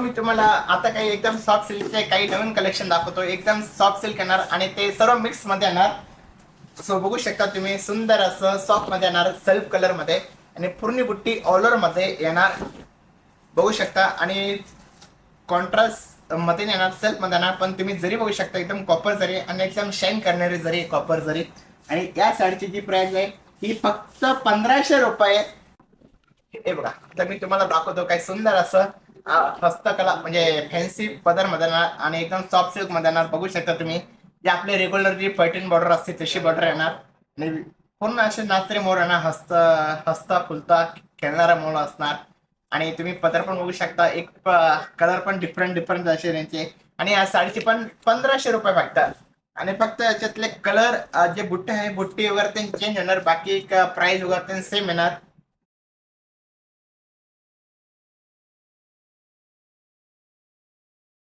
मी तुम्हाला आता काही एकदम सॉफ्ट सिल्कचे काही नवीन कलेक्शन दाखवतो. एकदम सॉफ्ट सिल्क येणार आणि ते सर्व मिक्स मध्ये येणार. सो बघू शकता तुम्ही, सुंदर असं सॉफ्ट मध्ये येणार, सेल्फ कलर मध्ये आणि पूर्ण बुट्टी ऑल ओव्हर मध्ये येणार. बघू शकता आणि कॉन्ट्रास्ट मध्ये येणार, सेल्फ मध्ये येणार. पण तुम्ही जरी बघू शकता एकदम कॉपर जरी आणि एकदम शाईन करणारी जरी कॉपर जरी. आणि या साडीची जी प्राइस आहे ही फक्त 1500 रुपये. हे बघा, तर मी तुम्हाला दाखवतो काय सुंदर असं हस्तकला म्हणजे फॅन्सी पदर मध्ये येणार आणि एकदम सॉफ्ट सिल्क मध्ये येणार. बघू शकता तुम्ही, जे आपले रेग्युलर जी पैठणी बॉर्डर असते तशी बॉर्डर येणार आणि पूर्ण असे नाचरे मोर येणार, हस्ता फुलता खेळणारा मोर असणार. आणि तुम्ही पदर पण बघू शकता, एक कलर पण डिफरंट डिफरंट असे त्यांचे. आणि या साडीची पण 1500 रुपये भेटतात. आणि फक्त याच्यातले कलर जे बुट्टे आहे बुट्टी वगैरे ते चेंज होणार, बाकी प्राइस वगैरे सेम येणार.